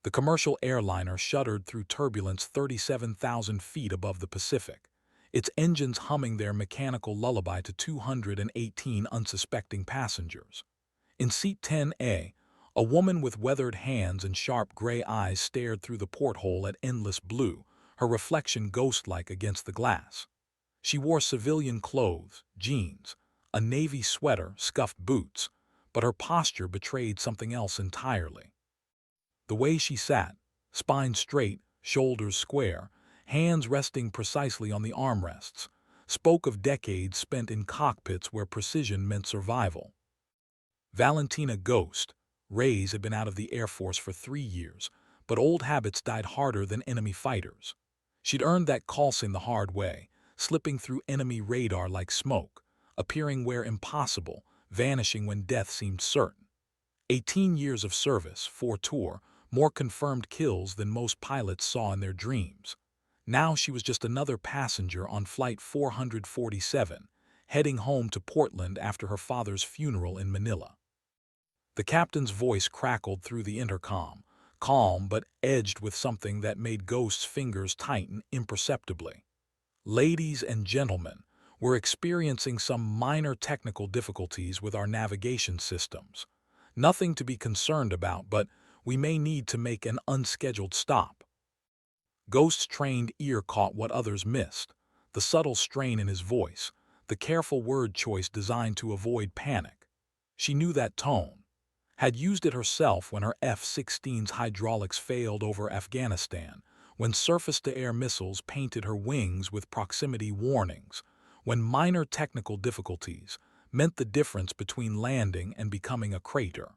The commercial airliner shuddered through turbulence 37,000 feet above the Pacific, its engines humming their mechanical lullaby to 218 unsuspecting passengers. In seat 10A, a woman with weathered hands and sharp gray eyes stared through the porthole at endless blue, her reflection ghost-like against the glass. She wore civilian clothes, jeans, a navy sweater, scuffed boots, but her posture betrayed something else entirely. The way she sat, spine straight, shoulders square, hands resting precisely on the armrests, spoke of decades spent in cockpits where precision meant survival. Valentina Ghost, Reyes had been out of the Air Force for 3 years, but old habits died harder than enemy fighters. She'd earned that calcing the hard way, slipping through enemy radar like smoke, appearing where impossible, vanishing when death seemed certain. 18 years of service, 4 tour, more confirmed kills than most pilots saw in their dreams. Now she was just another passenger on Flight 447, heading home to Portland after her father's funeral in Manila. The captain's voice crackled through the intercom, calm but edged with something that made Ghost's fingers tighten imperceptibly. Ladies and gentlemen, we're experiencing some minor technical difficulties with our navigation systems. Nothing to be concerned about, but we may need to make an unscheduled stop. Ghost's trained ear caught what others missed, the subtle strain in his voice, the careful word choice designed to avoid panic. She knew that tone, had used it herself when her F-16's hydraulics failed over Afghanistan, when surface-to-air missiles painted her wings with proximity warnings, when minor technical difficulties meant the difference between landing and becoming a crater.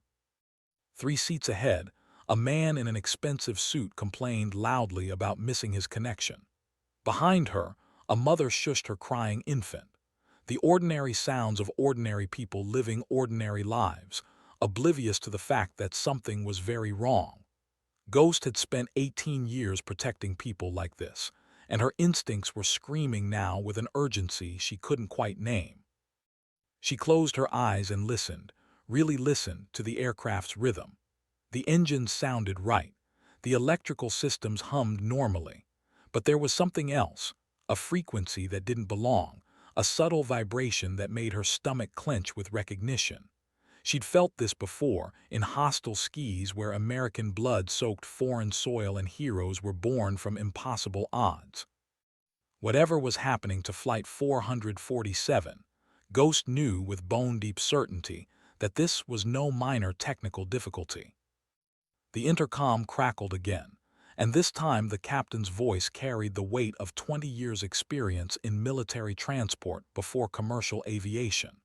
3 seats ahead, a man in an expensive suit complained loudly about missing his connection. Behind her, a mother shushed her crying infant. The ordinary sounds of ordinary people living ordinary lives, oblivious to the fact that something was very wrong. Ghost had spent 18 years protecting people like this, and her instincts were screaming now with an urgency she couldn't quite name. She closed her eyes and listened, really listened to the aircraft's rhythm. The engines sounded right. The electrical systems hummed normally. But there was something else, a frequency that didn't belong, a subtle vibration that made her stomach clench with recognition. She'd felt this before, in hostile skis where American blood soaked foreign soil and heroes were born from impossible odds. Whatever was happening to Flight 447, Ghost knew with bone-deep certainty that this was no minor technical difficulty. The intercom crackled again, and this time the captain's voice carried the weight of 20 years' experience in military transport before commercial aviation.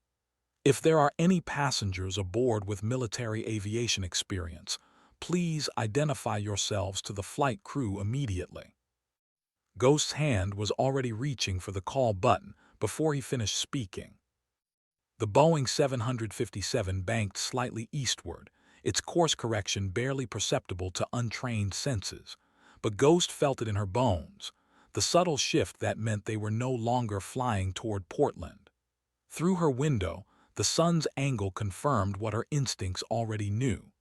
If there are any passengers aboard with military aviation experience, please identify yourselves to the flight crew immediately. Ghost's hand was already reaching for the call button before he finished speaking. The Boeing 757 banked slightly eastward, its course correction barely perceptible to untrained senses, but Ghost felt it in her bones, the subtle shift that meant they were no longer flying toward Portland. Through her window, the sun's angle confirmed what her instincts already knew.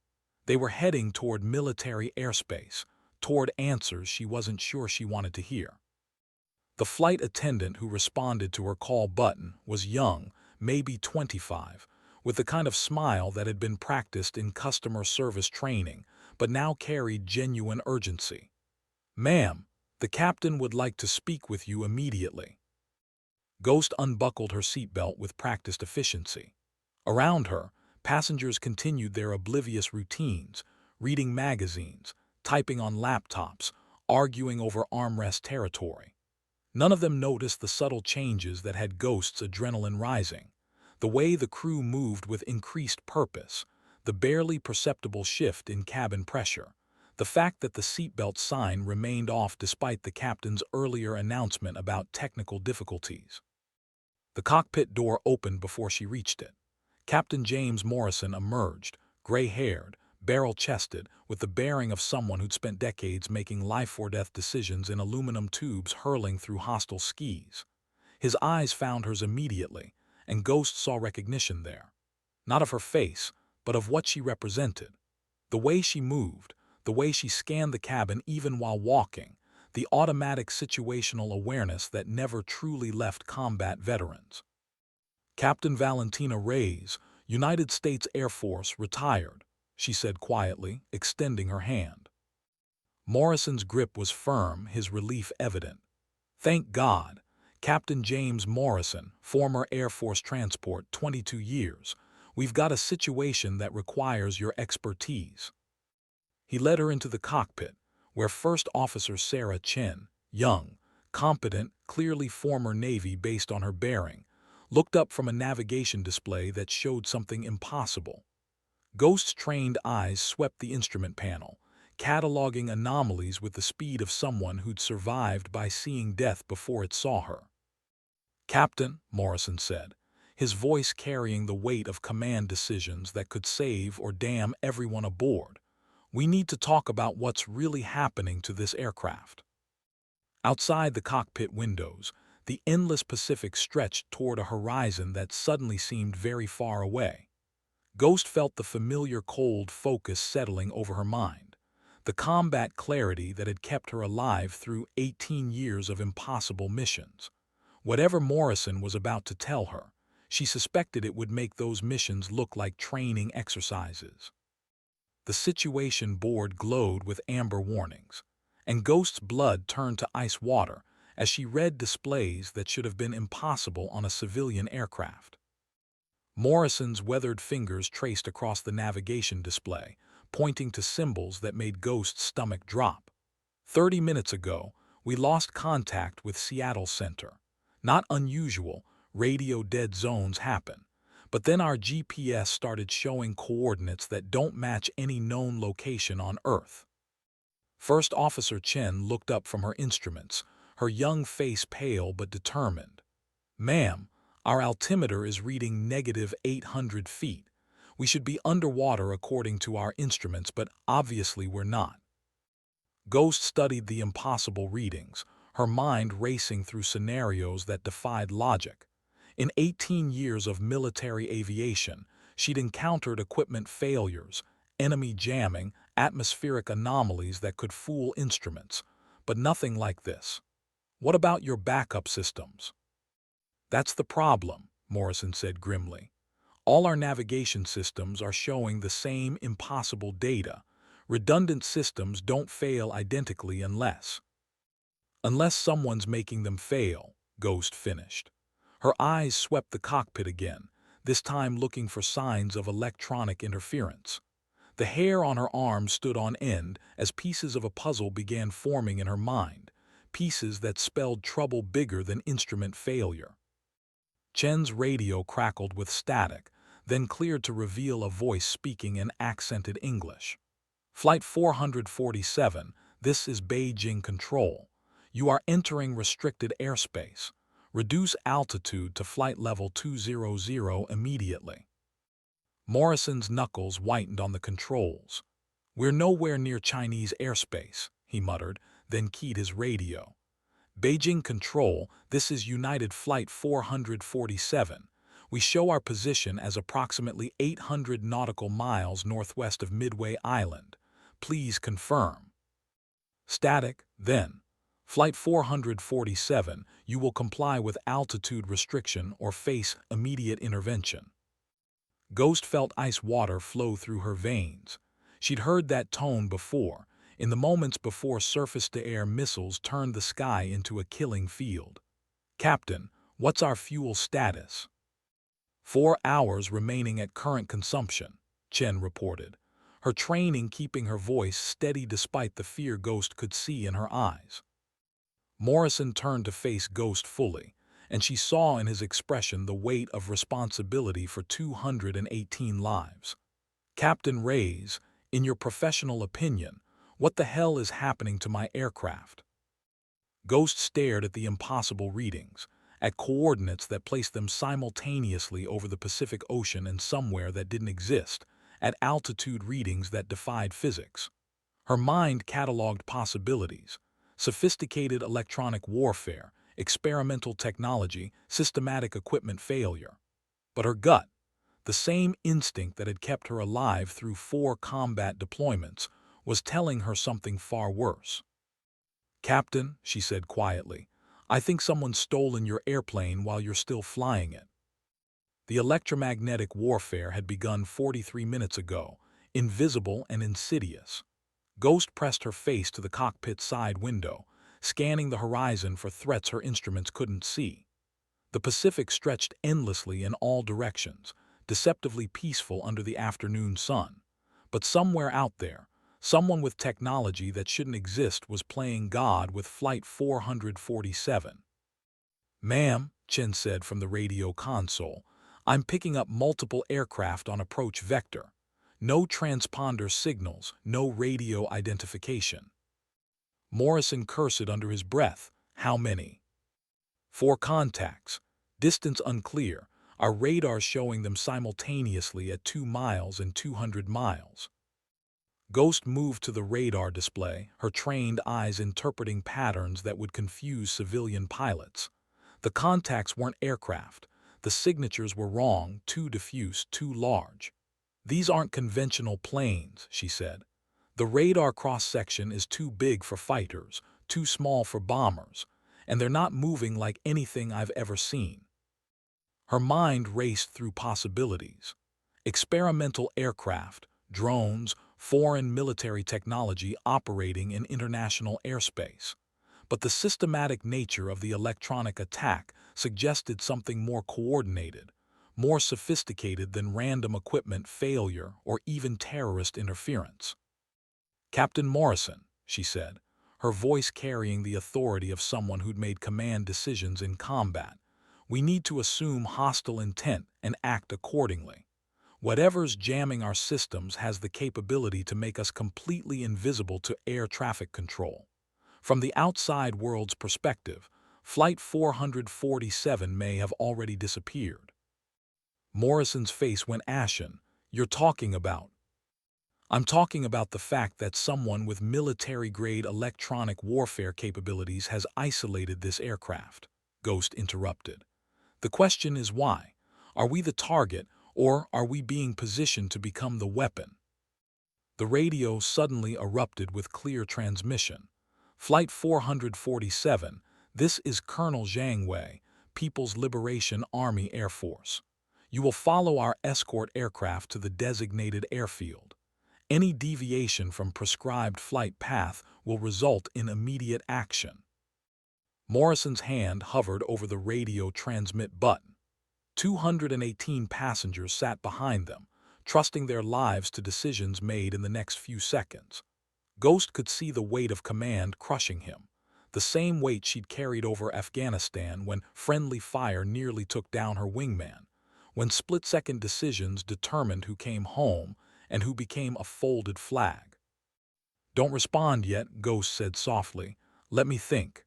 They were heading toward military airspace, toward answers she wasn't sure she wanted to hear. The flight attendant who responded to her call button was young, maybe 25, with the kind of smile that had been practiced in customer service training, but now carried genuine urgency. "Ma'am, the captain would like to speak with you immediately." Ghost unbuckled her seatbelt with practiced efficiency. Around her, passengers continued their oblivious routines, reading magazines, typing on laptops, arguing over armrest territory. None of them noticed the subtle changes that had Ghost's adrenaline rising, the way the crew moved with increased purpose, the barely perceptible shift in cabin pressure, the fact that the seatbelt sign remained off despite the captain's earlier announcement about technical difficulties. The cockpit door opened before she reached it. Captain James Morrison emerged, gray-haired, barrel-chested, with the bearing of someone who'd spent decades making life-or-death decisions in aluminum tubes hurling through hostile skis. His eyes found hers immediately, and Ghost saw recognition there. Not of her face, but of what she represented. The way she moved, the way she scanned the cabin even while walking, the automatic situational awareness that never truly left combat veterans. Captain Valentina Reyes, United States Air Force, retired, she said quietly, extending her hand. Morrison's grip was firm, his relief evident. Thank God. Captain James Morrison, former Air Force transport, 22 years. We've got a situation that requires your expertise. He led her into the cockpit, where First Officer Sarah Chen, young, competent, clearly former Navy based on her bearing, looked up from a navigation display that showed something impossible. Ghost's trained eyes swept the instrument panel, cataloging anomalies with the speed of someone who'd survived by seeing death before it saw her. Captain, Morrison said, his voice carrying the weight of command decisions that could save or damn everyone aboard, we need to talk about what's really happening to this aircraft. Outside the cockpit windows, the endless Pacific stretched toward a horizon that suddenly seemed very far away. Ghost felt the familiar cold focus settling over her mind, the combat clarity that had kept her alive through 18 years of impossible missions. Whatever Morrison was about to tell her, she suspected it would make those missions look like training exercises. The situation board glowed with amber warnings, and Ghost's blood turned to ice water as she read displays that should have been impossible on a civilian aircraft. Morrison's weathered fingers traced across the navigation display, pointing to symbols that made Ghost's stomach drop. 30 minutes ago, we lost contact with Seattle Center. Not unusual, radio dead zones happen. But then our GPS started showing coordinates that don't match any known location on Earth. First Officer Chen looked up from her instruments, her young face pale but determined. Ma'am, our altimeter is reading negative 800 feet. We should be underwater according to our instruments, but obviously we're not. Ghost studied the impossible readings, her mind racing through scenarios that defied logic. In 18 years of military aviation, she'd encountered equipment failures, enemy jamming, atmospheric anomalies that could fool instruments, but nothing like this. What about your backup systems? That's the problem, Morrison said grimly. All our navigation systems are showing the same impossible data. Redundant systems don't fail identically unless someone's making them fail, Ghost finished. Her eyes swept the cockpit again, this time looking for signs of electronic interference. The hair on her arm stood on end as pieces of a puzzle began forming in her mind, pieces that spelled trouble bigger than instrument failure. Chen's radio crackled with static, then cleared to reveal a voice speaking in accented English. Flight 447, this is Beijing Control. You are entering restricted airspace. Reduce altitude to flight level 200 immediately. Morrison's knuckles whitened on the controls. We're nowhere near Chinese airspace, he muttered, then keyed his radio. Beijing Control, this is United Flight 447. We show our position as approximately 800 nautical miles northwest of Midway Island. Please confirm. Static, then. Flight 447, you will comply with altitude restriction or face immediate intervention. Ghost felt ice water flow through her veins. She'd heard that tone before, in the moments before surface-to-air missiles turned the sky into a killing field. Captain, what's our fuel status? 4 hours remaining at current consumption, Chen reported, her training keeping her voice steady despite the fear Ghost could see in her eyes. Morrison turned to face Ghost fully, and she saw in his expression the weight of responsibility for 218 lives. Captain Reyes, in your professional opinion, what the hell is happening to my aircraft? Ghost stared at the impossible readings, at coordinates that placed them simultaneously over the Pacific Ocean and somewhere that didn't exist, at altitude readings that defied physics. Her mind cataloged possibilities: sophisticated electronic warfare, experimental technology, systematic equipment failure. But her gut, the same instinct that had kept her alive through 4 combat deployments, was telling her something far worse. "Captain," she said quietly, "I think someone's stolen your airplane while you're still flying it." The electromagnetic warfare had begun 43 minutes ago, invisible and insidious. Ghost pressed her face to the cockpit side window, scanning the horizon for threats her instruments couldn't see. The Pacific stretched endlessly in all directions, deceptively peaceful under the afternoon sun. But somewhere out there, someone with technology that shouldn't exist was playing God with Flight 447. "Ma'am," Chen said from the radio console, "I'm picking up multiple aircraft on approach vector. No transponder signals, no radio identification." Morrison cursed under his breath. "How many?" "4 contacts. Distance unclear. Our radars showing them simultaneously at 2 miles and 200 miles." Ghost moved to the radar display, her trained eyes interpreting patterns that would confuse civilian pilots. The contacts weren't aircraft. The signatures were wrong, too diffuse, too large. "These aren't conventional planes," she said. "The radar cross-section is too big for fighters, too small for bombers, and they're not moving like anything I've ever seen." Her mind raced through possibilities. Experimental aircraft, drones, foreign military technology operating in international airspace. But the systematic nature of the electronic attack suggested something more coordinated, more sophisticated than random equipment failure or even terrorist interference. "Captain Morrison," she said, her voice carrying the authority of someone who'd made command decisions in combat, "we need to assume hostile intent and act accordingly. Whatever's jamming our systems has the capability to make us completely invisible to air traffic control. From the outside world's perspective, Flight 447 may have already disappeared." Morrison's face went ashen. "You're talking about—" "I'm talking about the fact that someone with military-grade electronic warfare capabilities has isolated this aircraft," Ghost interrupted. "The question is why? Are we the target, or are we being positioned to become the weapon?" The radio suddenly erupted with clear transmission. "Flight 447, this is Colonel Zhang Wei, People's Liberation Army Air Force. You will follow our escort aircraft to the designated airfield. Any deviation from prescribed flight path will result in immediate action." Morrison's hand hovered over the radio transmit button. 218 passengers sat behind them, trusting their lives to decisions made in the next few seconds. Ghost could see the weight of command crushing him, the same weight she'd carried over Afghanistan when friendly fire nearly took down her wingman, when split-second decisions determined who came home and who became a folded flag. "Don't respond yet," Ghost said softly. "Let me think."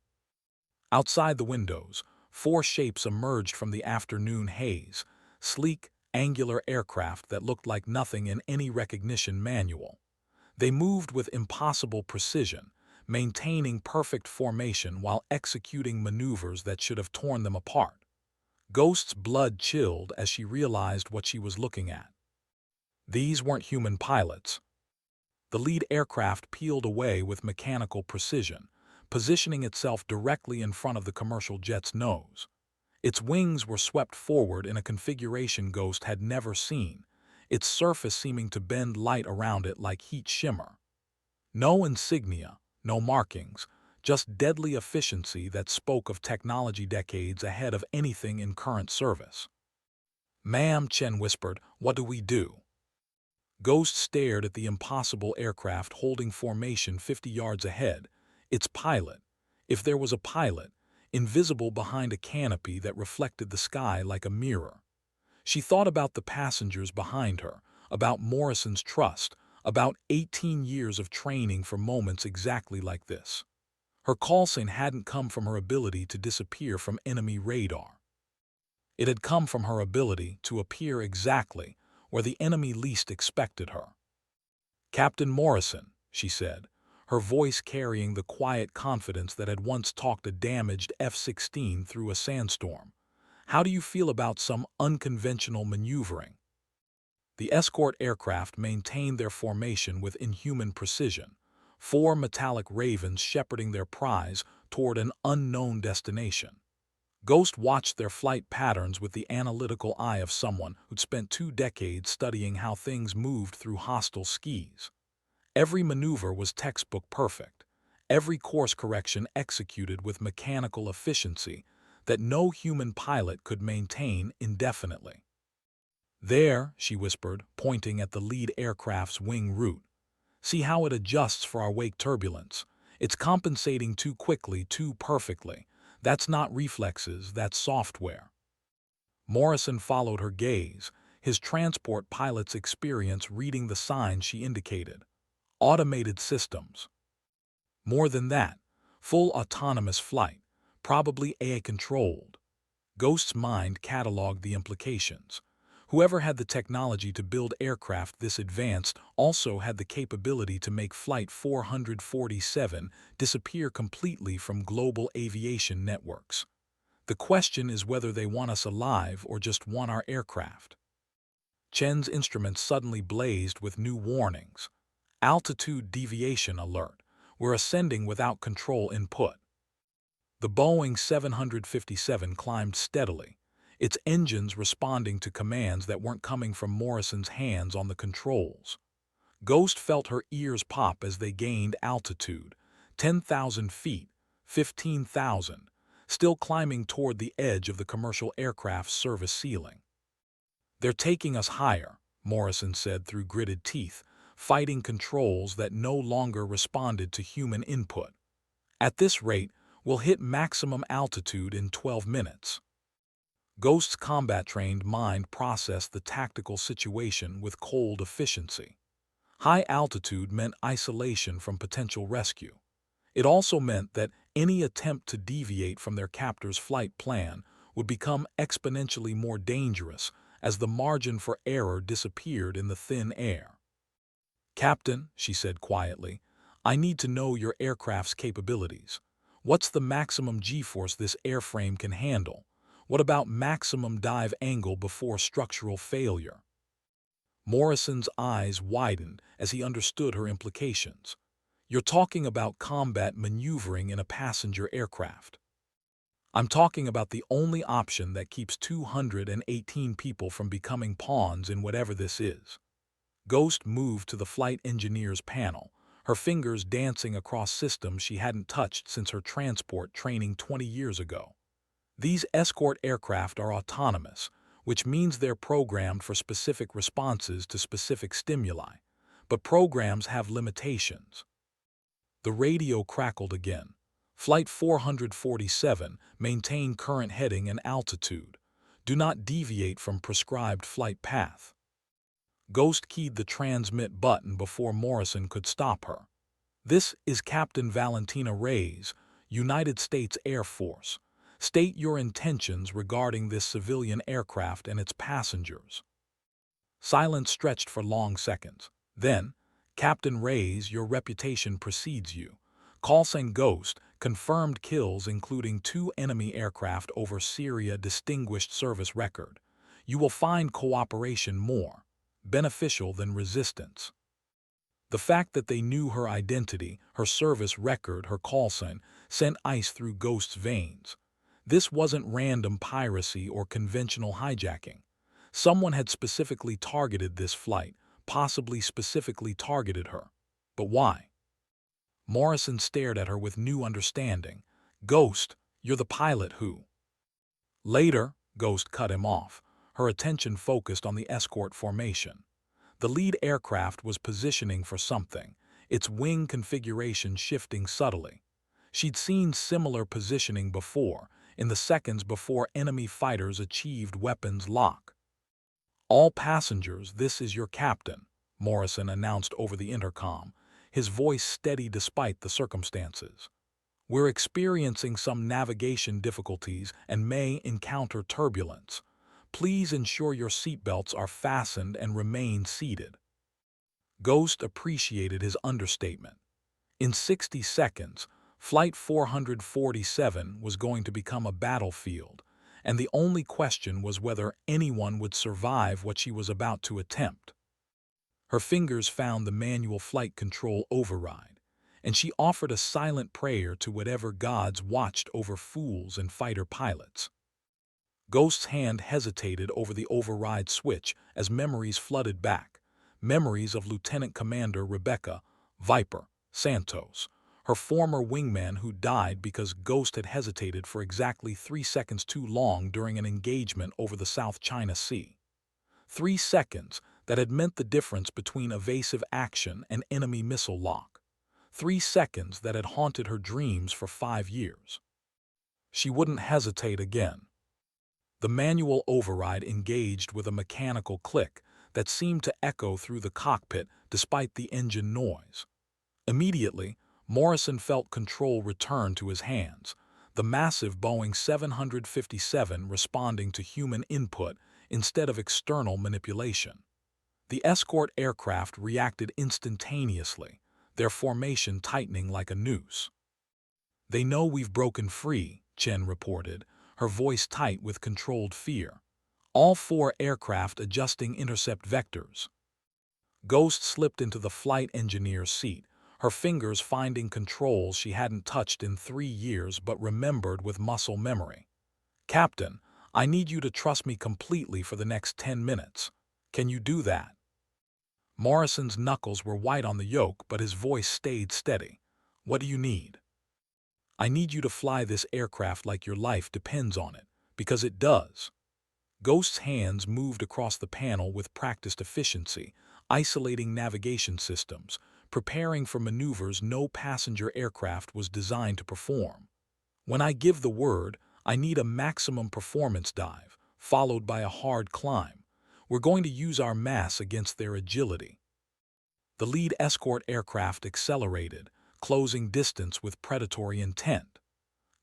Outside the windows, 4 shapes emerged from the afternoon haze, sleek, angular aircraft that looked like nothing in any recognition manual. They moved with impossible precision, maintaining perfect formation while executing maneuvers that should have torn them apart. Ghost's blood chilled as she realized what she was looking at. These weren't human pilots. The lead aircraft peeled away with mechanical precision, positioning itself directly in front of the commercial jet's nose. Its wings were swept forward in a configuration Ghost had never seen, its surface seeming to bend light around it like heat shimmer. No insignia, no markings, just deadly efficiency that spoke of technology decades ahead of anything in current service. "Ma'am," Chen whispered, "what do we do?" Ghost stared at the impossible aircraft holding formation 50 yards ahead, its pilot, if there was a pilot, invisible behind a canopy that reflected the sky like a mirror. She thought about the passengers behind her, about Morrison's trust, about 18 years of training for moments exactly like this. Her call sign hadn't come from her ability to disappear from enemy radar. It had come from her ability to appear exactly where the enemy least expected her. "Captain Morrison," she said, her voice carrying the quiet confidence that had once talked a damaged F-16 through a sandstorm. "How do you feel about some unconventional maneuvering?" The escort aircraft maintained their formation with inhuman precision, four metallic ravens shepherding their prize toward an unknown destination. Ghost watched their flight patterns with the analytical eye of someone who'd spent 2 decades studying how things moved through hostile skies. Every maneuver was textbook perfect, every course correction executed with mechanical efficiency that no human pilot could maintain indefinitely. "There," she whispered, pointing at the lead aircraft's wing route. "See how it adjusts for our wake turbulence. It's compensating too quickly, too perfectly. That's not reflexes, that's software." Morrison followed her gaze, his transport pilot's experience reading the signs she indicated. Automated systems. More than that, full autonomous flight, probably AI-controlled. Ghost's mind cataloged the implications. Whoever had the technology to build aircraft this advanced also had the capability to make Flight 447 disappear completely from global aviation networks. The question is whether they want us alive or just want our aircraft. Chen's instruments suddenly blazed with new warnings. Altitude deviation alert. We're ascending without control input. The Boeing 757 climbed steadily, its engines responding to commands that weren't coming from Morrison's hands on the controls. Ghost felt her ears pop as they gained altitude, 10,000 feet, 15,000, still climbing toward the edge of the commercial aircraft's service ceiling. "They're taking us higher," Morrison said through gritted teeth, fighting controls that no longer responded to human input. "At this rate, we'll hit maximum altitude in 12 minutes. Ghost's combat-trained mind processed the tactical situation with cold efficiency. High altitude meant isolation from potential rescue. It also meant that any attempt to deviate from their captor's flight plan would become exponentially more dangerous as the margin for error disappeared in the thin air. "Captain," she said quietly, "I need to know your aircraft's capabilities. What's the maximum G-force this airframe can handle? What about maximum dive angle before structural failure?" Morrison's eyes widened as he understood her implications. "You're talking about combat maneuvering in a passenger aircraft." "I'm talking about the only option that keeps 218 people from becoming pawns in whatever this is." Ghost moved to the flight engineer's panel, her fingers dancing across systems she hadn't touched since her transport training 20 years ago. "These escort aircraft are autonomous, which means they're programmed for specific responses to specific stimuli. But programs have limitations." The radio crackled again. "Flight 447, maintain current heading and altitude. Do not deviate from prescribed flight path." Ghost keyed the transmit button before Morrison could stop her. "This is Captain Valentina Reyes, United States Air Force. State your intentions regarding this civilian aircraft and its passengers." Silence stretched for long seconds. Then, "Captain Reyes, your reputation precedes you. Call sign Ghost, confirmed kills including 2 enemy aircraft over Syria distinguished service record. You will find cooperation more beneficial than resistance." The fact that they knew her identity, her service record, her call sign, sent ice through Ghost's veins. This wasn't random piracy or conventional hijacking. Someone had specifically targeted this flight, possibly specifically targeted her. But why? Morrison stared at her with new understanding. "Ghost, you're the pilot who—" "Later," Ghost cut him off, her attention focused on the escort formation. The lead aircraft was positioning for something, its wing configuration shifting subtly. She'd seen similar positioning before, in the seconds before enemy fighters achieved weapons lock. "All passengers, this is your captain," Morrison announced over the intercom, his voice steady despite the circumstances. "We're experiencing some navigation difficulties and may encounter turbulence. Please ensure your seatbelts are fastened and remain seated." Ghost appreciated his understatement. In 60 seconds, Flight 447 was going to become a battlefield, and the only question was whether anyone would survive what she was about to attempt. Her fingers found the manual flight control override, and she offered a silent prayer to whatever gods watched over fools and fighter pilots. Ghost's hand hesitated over the override switch as memories flooded back. Memories of Lieutenant Commander Rebecca Viper Santos, her former wingman who died because Ghost had hesitated for exactly 3 seconds too long during an engagement over the South China Sea. 3 seconds that had meant the difference between evasive action and enemy missile lock. 3 seconds that had haunted her dreams for 5 years. She wouldn't hesitate again. The manual override engaged with a mechanical click that seemed to echo through the cockpit despite the engine noise. Immediately, Morrison felt control return to his hands, the massive Boeing 757 responding to human input instead of external manipulation. The escort aircraft reacted instantaneously, their formation tightening like a noose. "They know we've broken free," Chen reported, her voice tight with controlled fear. All 4 aircraft adjusting intercept vectors. Ghost slipped into the flight engineer's seat, her fingers finding controls she hadn't touched in 3 years but remembered with muscle memory. "Captain, I need you to trust me completely for the next 10 minutes. Can you do that?" Morrison's knuckles were white on the yoke, but his voice stayed steady. "What do you need?" "I need you to fly this aircraft like your life depends on it, because it does." Ghost's hands moved across the panel with practiced efficiency, isolating navigation systems, preparing for maneuvers no passenger aircraft was designed to perform. "When I give the word, I need a maximum performance dive, followed by a hard climb. We're going to use our mass against their agility." The lead escort aircraft accelerated, closing distance with predatory intent.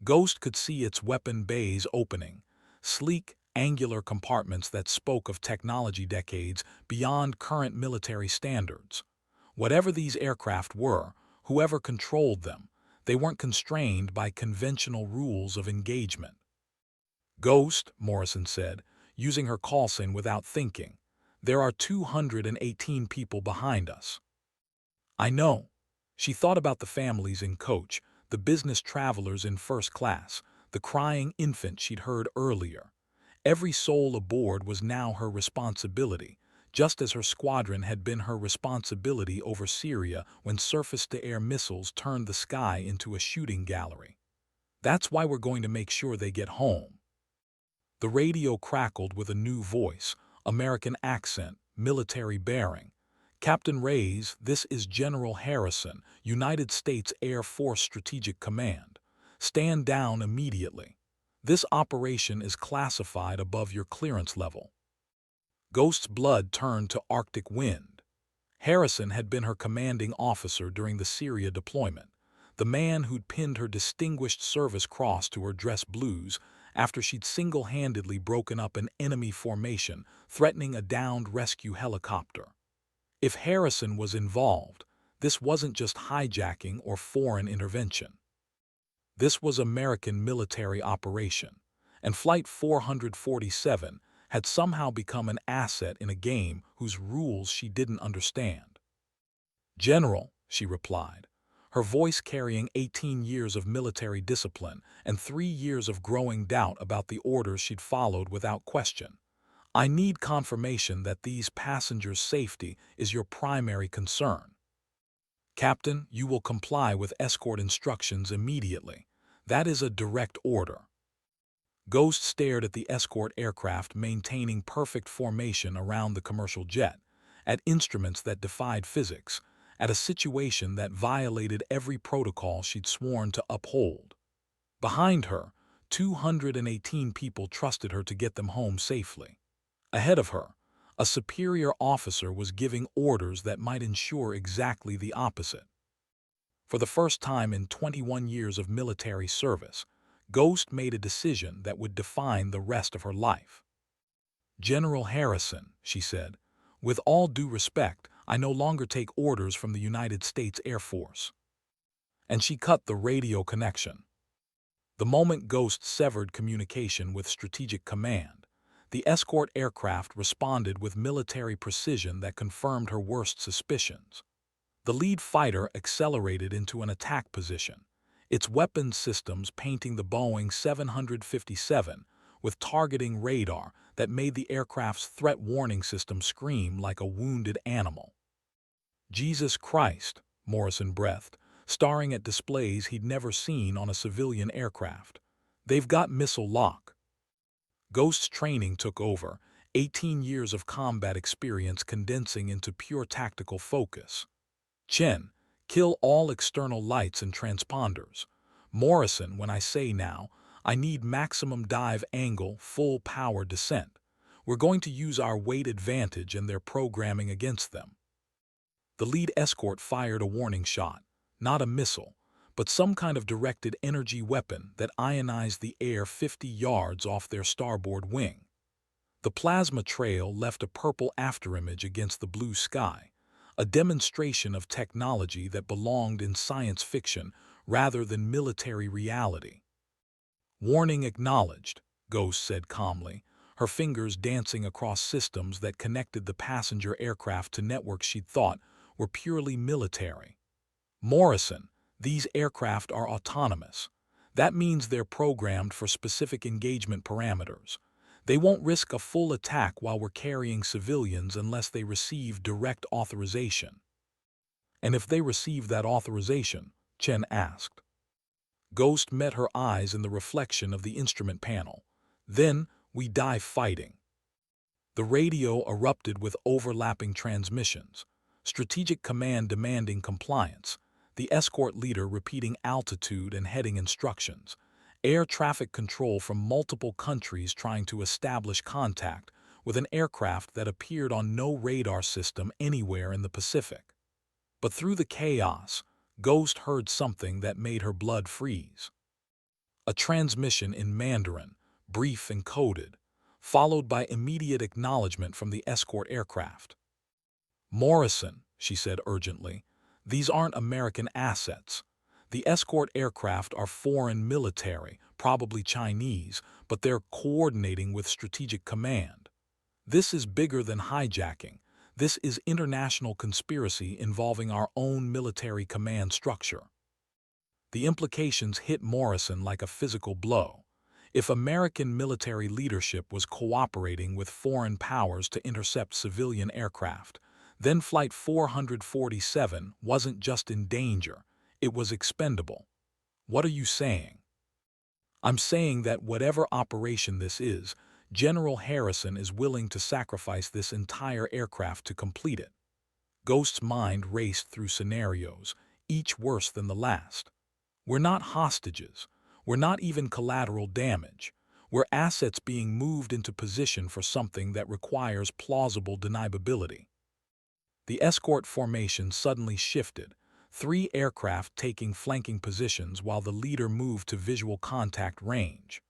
Ghost could see its weapon bays opening, sleek, angular compartments that spoke of technology decades beyond current military standards. Whatever these aircraft were, whoever controlled them, they weren't constrained by conventional rules of engagement. "Ghost," Morrison said, using her call sign without thinking, "there are 218 people behind us." "I know." She thought about the families in coach, the business travelers in first class, the crying infant she'd heard earlier. Every soul aboard was now her responsibility, just as her squadron had been her responsibility over Syria when surface-to-air missiles turned the sky into a shooting gallery. "That's why we're going to make sure they get home." The radio crackled with a new voice, American accent, military bearing. "Captain Reyes, this is General Harrison, United States Air Force Strategic Command. Stand down immediately. This operation is classified above your clearance level." Ghost's blood turned to Arctic wind. Harrison had been her commanding officer during the Syria deployment, the man who'd pinned her Distinguished Service Cross to her dress blues after she'd single-handedly broken up an enemy formation threatening a downed rescue helicopter. If Harrison was involved, this wasn't just hijacking or foreign intervention. This was American military operation, and Flight 447 had somehow become an asset in a game whose rules she didn't understand. "General," she replied, her voice carrying 18 years of military discipline and 3 years of growing doubt about the orders she'd followed without question. "I need confirmation that these passengers' safety is your primary concern." "Captain, you will comply with escort instructions immediately. That is a direct order." Ghost stared at the escort aircraft maintaining perfect formation around the commercial jet, at instruments that defied physics, at a situation that violated every protocol she'd sworn to uphold. Behind her, 218 people trusted her to get them home safely. Ahead of her, a superior officer was giving orders that might ensure exactly the opposite. For the first time in 21 years of military service, Ghost made a decision that would define the rest of her life. "General Harrison," she said, "with all due respect, I no longer take orders from the United States Air Force." And she cut the radio connection. The moment Ghost severed communication with Strategic Command, the escort aircraft responded with military precision that confirmed her worst suspicions. The lead fighter accelerated into an attack position, its weapons systems painting the Boeing 757 with targeting radar that made the aircraft's threat warning system scream like a wounded animal. Jesus Christ, Morrison breathed, staring at displays he'd never seen on a civilian aircraft. They've got missile lock. Ghost's training took over, 18 years of combat experience condensing into pure tactical focus. Chen, kill all external lights and transponders. Morrison, when I say now, I need maximum dive angle, full power descent. We're going to use our weight advantage and their programming against them. The lead escort fired a warning shot, not a missile, but some kind of directed energy weapon that ionized the air 50 yards off their starboard wing. The plasma trail left a purple afterimage against the blue sky, a demonstration of technology that belonged in science fiction rather than military reality. Warning acknowledged, Ghost said calmly, her fingers dancing across systems that connected the passenger aircraft to networks she'd thought were purely military. Morrison, these aircraft are autonomous. That means they're programmed for specific engagement parameters. They won't risk a full attack while we're carrying civilians unless they receive direct authorization. And if they receive that authorization, Chen asked. Ghost met her eyes in the reflection of the instrument panel. Then we die fighting. The radio erupted with overlapping transmissions, Strategic Command demanding compliance, the escort leader repeating altitude and heading instructions, air traffic control from multiple countries trying to establish contact with an aircraft that appeared on no radar system anywhere in the Pacific. But through the chaos, Ghost heard something that made her blood freeze. A transmission in Mandarin, brief and coded, followed by immediate acknowledgement from the escort aircraft. Morrison, she said urgently, these aren't American assets. The escort aircraft are foreign military, probably Chinese, but they're coordinating with Strategic Command. This is bigger than hijacking. This is international conspiracy involving our own military command structure. The implications hit Morrison like a physical blow. If American military leadership was cooperating with foreign powers to intercept civilian aircraft, then Flight 447 wasn't just in danger, it was expendable. What are you saying? I'm saying that whatever operation this is, General Harrison is willing to sacrifice this entire aircraft to complete it. Ghost's mind raced through scenarios, each worse than the last. We're not hostages. We're not even collateral damage. We're assets being moved into position for something that requires plausible deniability. The escort formation suddenly shifted, 3 aircraft taking flanking positions while the leader moved to visual contact range.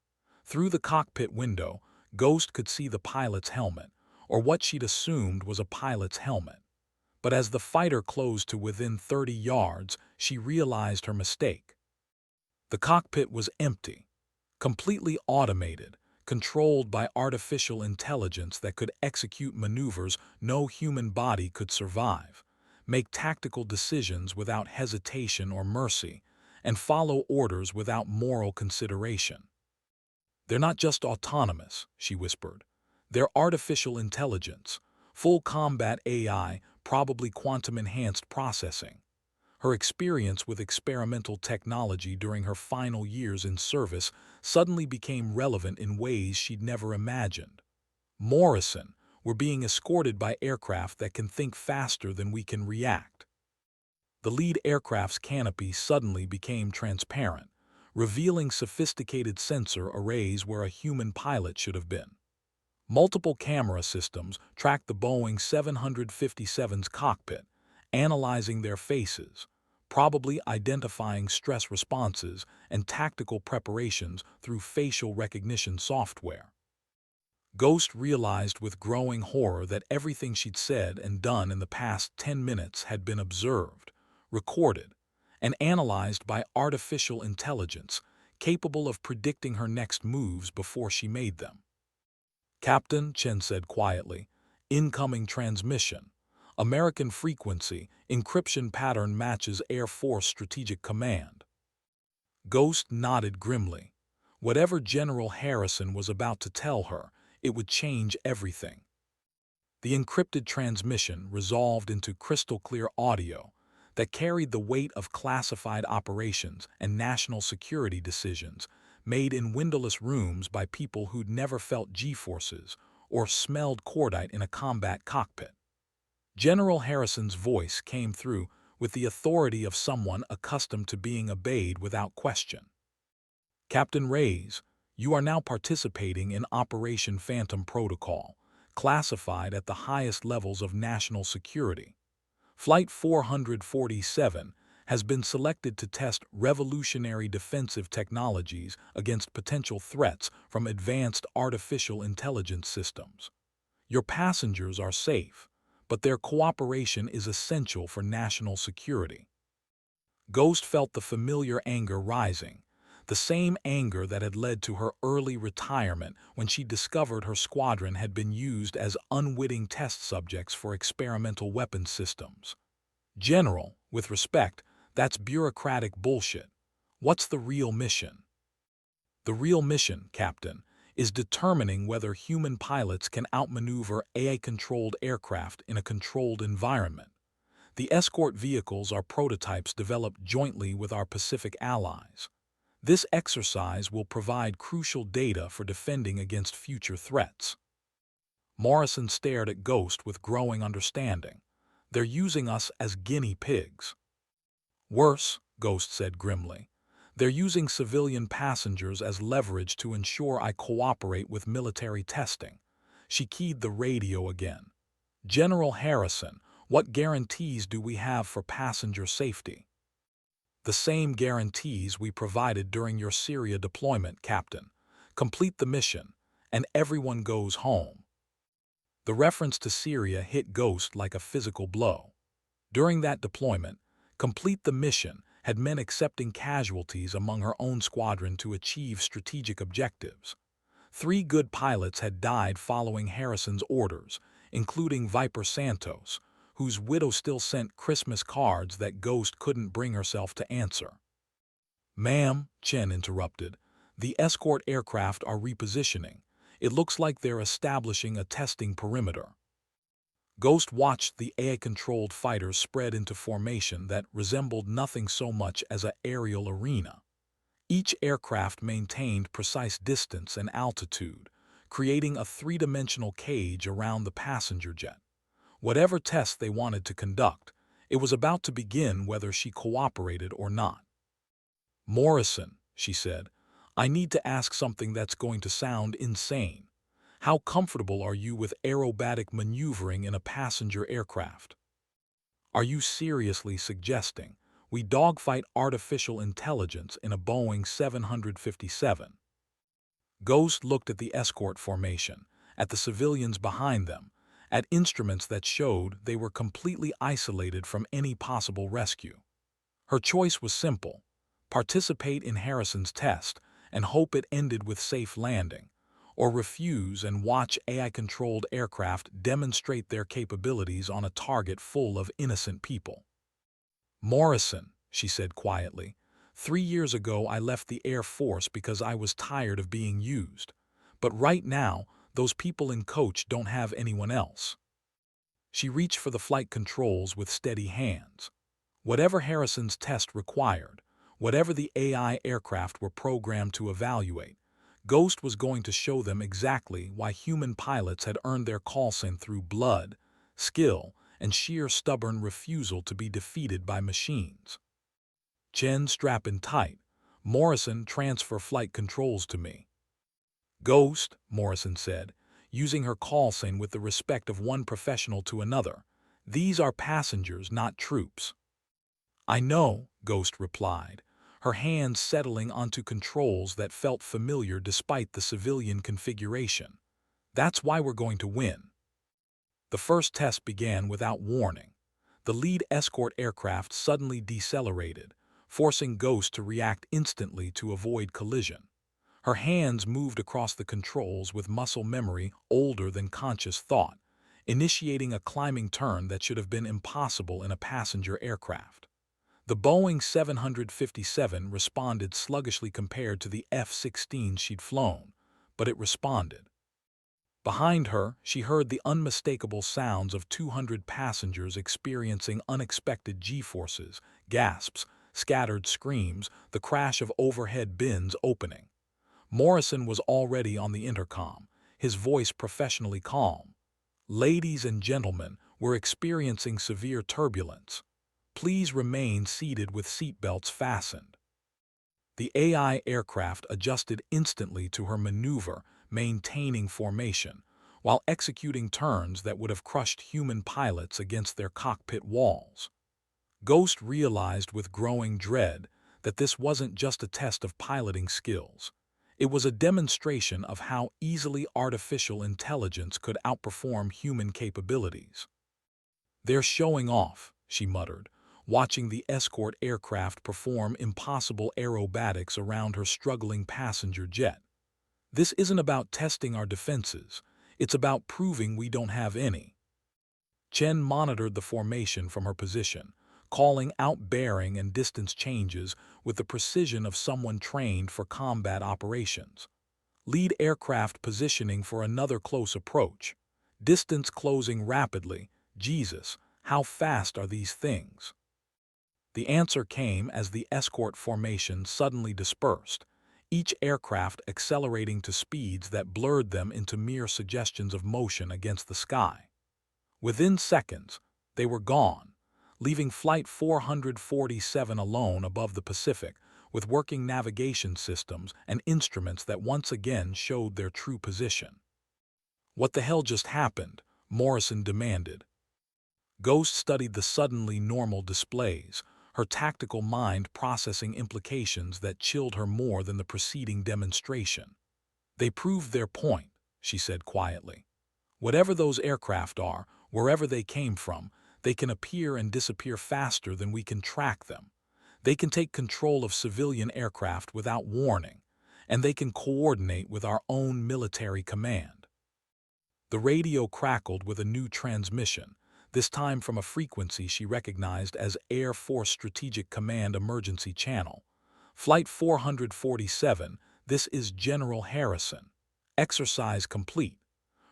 Through the cockpit window, Ghost could see the pilot's helmet, or what she'd assumed was a pilot's helmet. But as the fighter closed to within 30 yards, she realized her mistake. The cockpit was empty, completely automated, controlled by artificial intelligence that could execute maneuvers no human body could survive, make tactical decisions without hesitation or mercy, and follow orders without moral consideration. They're not just autonomous, she whispered. They're artificial intelligence, full combat AI, probably quantum-enhanced processing. Her experience with experimental technology during her final years in service suddenly became relevant in ways she'd never imagined. Morrison, we're being escorted by aircraft that can think faster than we can react. The lead aircraft's canopy suddenly became transparent, revealing sophisticated sensor arrays where a human pilot should have been. Multiple camera systems tracked the Boeing 757's cockpit, analyzing their faces, probably identifying stress responses and tactical preparations through facial recognition software. Ghost realized with growing horror that everything she'd said and done in the past 10 minutes had been observed, recorded, and analyzed by artificial intelligence, capable of predicting her next moves before she made them. "Captain," Chen said quietly, "incoming transmission. American frequency, encryption pattern matches Air Force Strategic Command." Ghost nodded grimly. Whatever General Harrison was about to tell her, it would change everything. The encrypted transmission resolved into crystal-clear audio that carried the weight of classified operations and national security decisions made in windowless rooms by people who'd never felt G-forces or smelled cordite in a combat cockpit. General Harrison's voice came through with the authority of someone accustomed to being obeyed without question. "Captain Reyes, you are now participating in Operation Phantom Protocol, classified at the highest levels of national security. Flight 447 has been selected to test revolutionary defensive technologies against potential threats from advanced artificial intelligence systems. Your passengers are safe, but their cooperation is essential for national security." Ghost felt the familiar anger rising, the same anger that had led to her early retirement when she discovered her squadron had been used as unwitting test subjects for experimental weapons systems. "General, with respect, that's bureaucratic bullshit. What's the real mission?" "The real mission, Captain, is determining whether human pilots can outmaneuver AI-controlled aircraft in a controlled environment. The escort vehicles are prototypes developed jointly with our Pacific allies. This exercise will provide crucial data for defending against future threats." Morrison stared at Ghost with growing understanding. "They're using us as guinea pigs." "Worse," Ghost said grimly. "They're using civilian passengers as leverage to ensure I cooperate with military testing." She keyed the radio again. "General Harrison, what guarantees do we have for passenger safety?" "The same guarantees we provided during your Syria deployment, Captain. Complete the mission, and everyone goes home." The reference to Syria hit Ghost like a physical blow. During that deployment, complete the mission had meant accepting casualties among her own squadron to achieve strategic objectives. 3 good pilots had died following Harrison's orders, including Viper Santos, whose widow still sent Christmas cards that Ghost couldn't bring herself to answer. "Ma'am," Chen interrupted, "the escort aircraft are repositioning. It looks like they're establishing a testing perimeter." Ghost watched the AI-controlled fighters spread into formation that resembled nothing so much as an aerial arena. Each aircraft maintained precise distance and altitude, creating a 3-dimensional cage around the passenger jet. Whatever test they wanted to conduct, it was about to begin whether she cooperated or not. "Morrison," she said, "I need to ask something that's going to sound insane. How comfortable are you with aerobatic maneuvering in a passenger aircraft? Are you seriously suggesting we dogfight artificial intelligence in a Boeing 757? Ghost looked at the escort formation, at the civilians behind them, at instruments that showed they were completely isolated from any possible rescue. Her choice was simple: participate in Harrison's test and hope it ended with safe landing, or refuse and watch AI-controlled aircraft demonstrate their capabilities on a target full of innocent people. "Morrison," she said quietly, 3 years ago I left the Air Force because I was tired of being used. But right now, those people in coach don't have anyone else." She reached for the flight controls with steady hands. Whatever Harrison's test required, whatever the AI aircraft were programmed to evaluate, Ghost was going to show them exactly why human pilots had earned their call sign through blood, skill, and sheer stubborn refusal to be defeated by machines. "Chen, strap in tight. Morrison, transfer flight controls to me." "Ghost," Morrison said, using her call sign with the respect of one professional to another, "these are passengers, not troops." "I know," Ghost replied, her hands settling onto controls that felt familiar despite the civilian configuration. "That's why we're going to win." The first test began without warning. The lead escort aircraft suddenly decelerated, forcing Ghost to react instantly to avoid collision. Her hands moved across the controls with muscle memory older than conscious thought, initiating a climbing turn that should have been impossible in a passenger aircraft. The Boeing 757 responded sluggishly compared to the F-16 she'd flown, but it responded. Behind her, she heard the unmistakable sounds of 200 passengers experiencing unexpected G-forces, gasps, scattered screams, the crash of overhead bins opening. Morrison was already on the intercom, his voice professionally calm. "Ladies and gentlemen, we're experiencing severe turbulence. Please remain seated with seatbelts fastened." The AI aircraft adjusted instantly to her maneuver, maintaining formation, while executing turns that would have crushed human pilots against their cockpit walls. Ghost realized with growing dread that this wasn't just a test of piloting skills. It was a demonstration of how easily artificial intelligence could outperform human capabilities. "They're showing off," she muttered, watching the escort aircraft perform impossible aerobatics around her struggling passenger jet. "This isn't about testing our defenses. It's about proving we don't have any." Chen monitored the formation from her position, calling out bearing and distance changes with the precision of someone trained for combat operations. "Lead aircraft positioning for another close approach. Distance closing rapidly. Jesus, how fast are these things?" The answer came as the escort formation suddenly dispersed, each aircraft accelerating to speeds that blurred them into mere suggestions of motion against the sky. Within seconds, they were gone, leaving Flight 447 alone above the Pacific, with working navigation systems and instruments that once again showed their true position. "What the hell just happened?" Morrison demanded. Ghost studied the suddenly normal displays, her tactical mind processing implications that chilled her more than the preceding demonstration. "They proved their point," she said quietly. "Whatever those aircraft are, wherever they came from, they can appear and disappear faster than we can track them. They can take control of civilian aircraft without warning, and they can coordinate with our own military command." The radio crackled with a new transmission, this time from a frequency she recognized as Air Force Strategic Command Emergency Channel. "Flight 447, this is General Harrison. Exercise complete.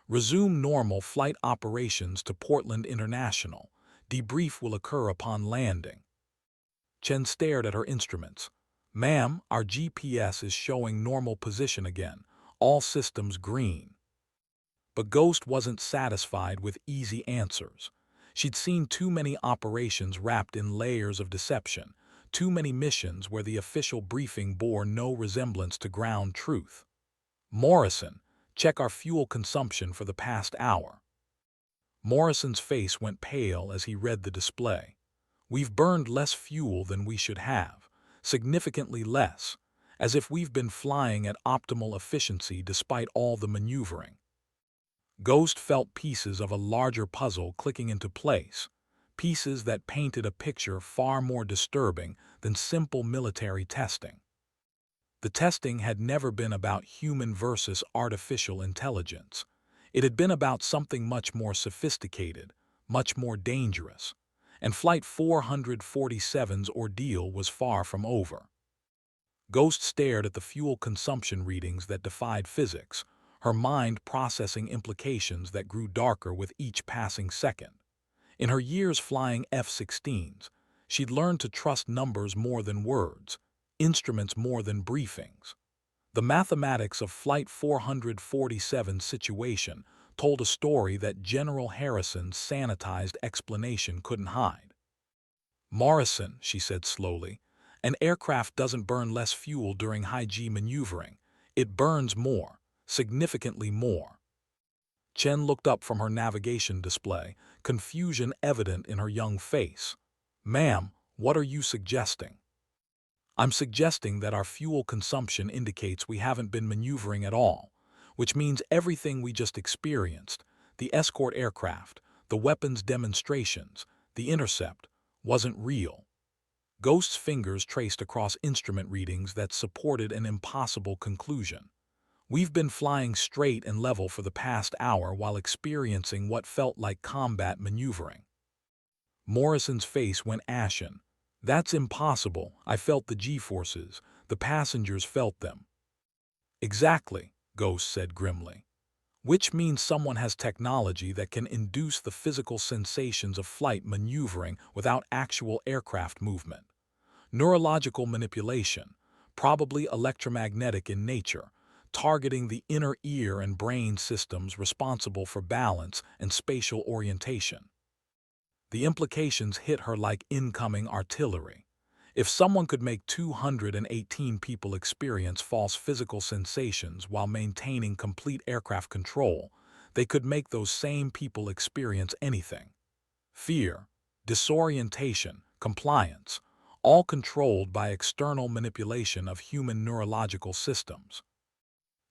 Resume normal flight operations to Portland International. Debrief will occur upon landing." Chen stared at her instruments. "Ma'am, our GPS is showing normal position again. All systems green." But Ghost wasn't satisfied with easy answers. She'd seen too many operations wrapped in layers of deception, too many missions where the official briefing bore no resemblance to ground truth. "Morrison, check our fuel consumption for the past hour." Morrison's face went pale as he read the display. "We've burned less fuel than we should have, significantly less, as if we've been flying at optimal efficiency despite all the maneuvering." Ghost felt pieces of a larger puzzle clicking into place, pieces that painted a picture far more disturbing than simple military testing. The testing had never been about human versus artificial intelligence. It had been about something much more sophisticated, much more dangerous, and Flight 447's ordeal was far from over. Ghost stared at the fuel consumption readings that defied physics, her mind processing implications that grew darker with each passing second. In her years flying F-16s, she'd learned to trust numbers more than words, instruments more than briefings. The mathematics of Flight 447's situation told a story that General Harrison's sanitized explanation couldn't hide. "Morrison," she said slowly, "an aircraft doesn't burn less fuel during high-G maneuvering. It burns more, significantly more." Chen looked up from her navigation display, confusion evident in her young face. "Ma'am, what are you suggesting?" "I'm suggesting that our fuel consumption indicates we haven't been maneuvering at all, which means everything we just experienced, the escort aircraft, the weapons demonstrations, the intercept, wasn't real." Ghost's fingers traced across instrument readings that supported an impossible conclusion. We've been flying straight and level for the past hour while experiencing what felt like combat maneuvering. Morrison's face went ashen. That's impossible. I felt the G-forces. The passengers felt them. Exactly, Ghost said grimly. Which means someone has technology that can induce the physical sensations of flight maneuvering without actual aircraft movement. Neurological manipulation, probably electromagnetic in nature, targeting the inner ear and brain systems responsible for balance and spatial orientation. The implications hit her like incoming artillery. If someone could make 218 people experience false physical sensations while maintaining complete aircraft control, they could make those same people experience anything. Fear, disorientation, compliance, all controlled by external manipulation of human neurological systems.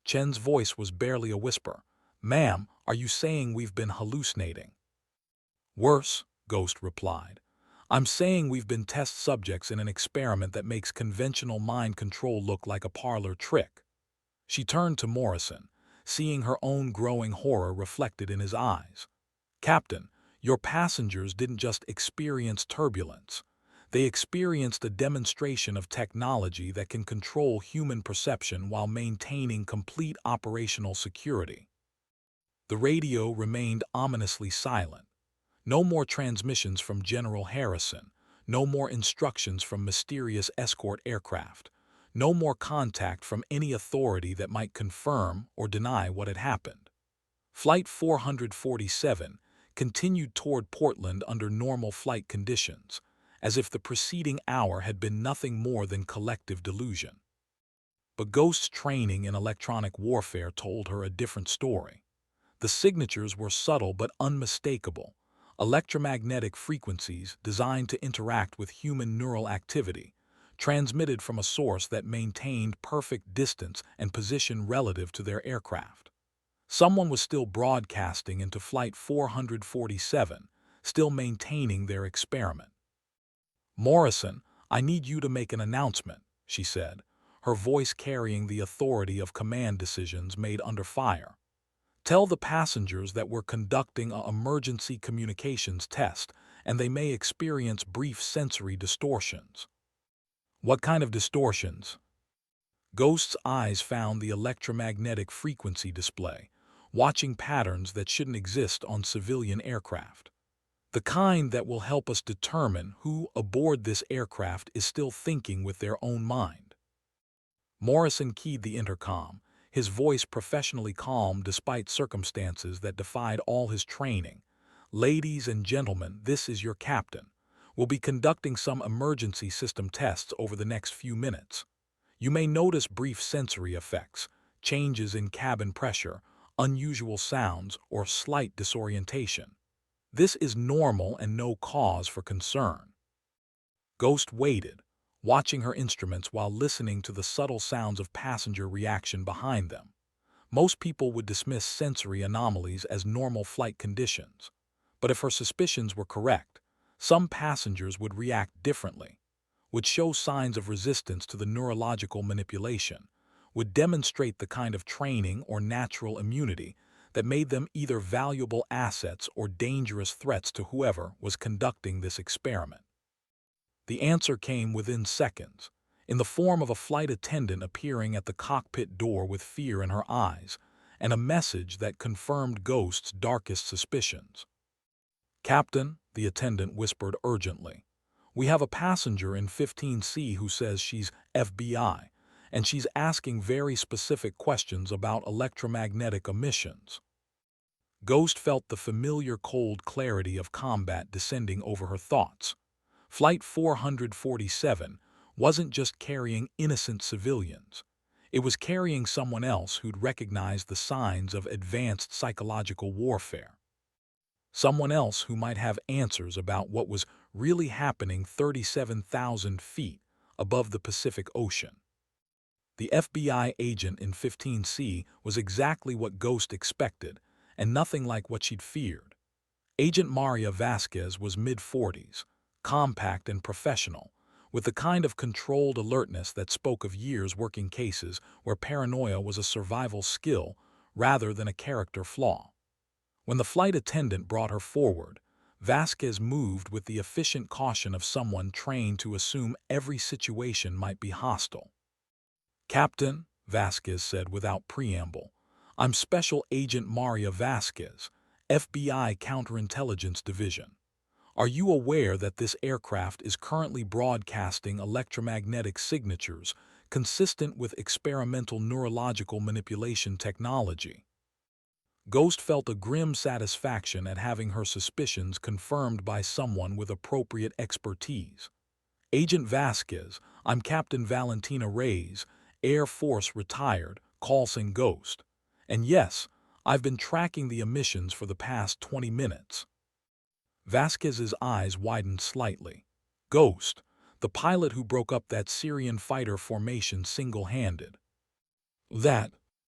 Chen's voice was barely a whisper. "Ma'am, are you saying we've been hallucinating?" "Worse," Ghost replied. "I'm saying we've been test subjects in an experiment that makes conventional mind control look like a parlor trick." She turned to Morrison, seeing her own growing horror reflected in his eyes. "Captain, your passengers didn't just experience turbulence. They experienced a demonstration of technology that can control human perception while maintaining complete operational security." The radio remained ominously silent. No more transmissions from General Harrison, no more instructions from mysterious escort aircraft, no more contact from any authority that might confirm or deny what had happened. Flight 447 continued toward Portland under normal flight conditions, as if the preceding hour had been nothing more than collective delusion. But Ghost's training in electronic warfare told her a different story. The signatures were subtle but unmistakable, electromagnetic frequencies designed to interact with human neural activity, transmitted from a source that maintained perfect distance and position relative to their aircraft. Someone was still broadcasting into Flight 447, still maintaining their experiment. "Morrison, I need you to make an announcement," she said, her voice carrying the authority of command decisions made under fire. "Tell the passengers that we're conducting an emergency communications test and they may experience brief sensory distortions." "What kind of distortions?" Ghost's eyes found the electromagnetic frequency display, watching patterns that shouldn't exist on civilian aircraft. "The kind that will help us determine who aboard this aircraft is still thinking with their own mind." Morrison keyed the intercom, his voice professionally calm despite circumstances that defied all his training. "Ladies and gentlemen, this is your captain. We'll be conducting some emergency system tests over the next few minutes. You may notice brief sensory effects, changes in cabin pressure, unusual sounds, or slight disorientation. This is normal and no cause for concern." Ghost waited, watching her instruments while listening to the subtle sounds of passenger reaction behind them. Most people would dismiss sensory anomalies as normal flight conditions. But if her suspicions were correct, some passengers would react differently, would show signs of resistance to the neurological manipulation, would demonstrate the kind of training or natural immunity that made them either valuable assets or dangerous threats to whoever was conducting this experiment. The answer came within seconds, in the form of a flight attendant appearing at the cockpit door with fear in her eyes, and a message that confirmed Ghost's darkest suspicions. "Captain," the attendant whispered urgently, "we have a passenger in 15C who says she's FBI, and she's asking very specific questions about electromagnetic emissions." Ghost felt the familiar cold clarity of combat descending over her thoughts. Flight 447 wasn't just carrying innocent civilians. It was carrying someone else who'd recognized the signs of advanced psychological warfare. Someone else who might have answers about what was really happening 37,000 feet above the Pacific Ocean. The FBI agent in 15C was exactly what Ghost expected, and nothing like what she'd feared. Agent Maria Vasquez was mid-40s, compact and professional, with the kind of controlled alertness that spoke of years working cases where paranoia was a survival skill rather than a character flaw. When the flight attendant brought her forward, Vasquez moved with the efficient caution of someone trained to assume every situation might be hostile. "Captain," Vasquez said without preamble, "I'm Special Agent Maria Vasquez, FBI Counterintelligence Division. Are you aware that this aircraft is currently broadcasting electromagnetic signatures consistent with experimental neurological manipulation technology?" Ghost felt a grim satisfaction at having her suspicions confirmed by someone with appropriate expertise. "Agent Vasquez, I'm Captain Valentina Reyes, Air Force retired, Coulson Ghost. And yes, I've been tracking the emissions for the past 20 minutes." Vasquez's eyes widened slightly. "Ghost, the pilot who broke up that Syrian fighter formation single-handed." "That,"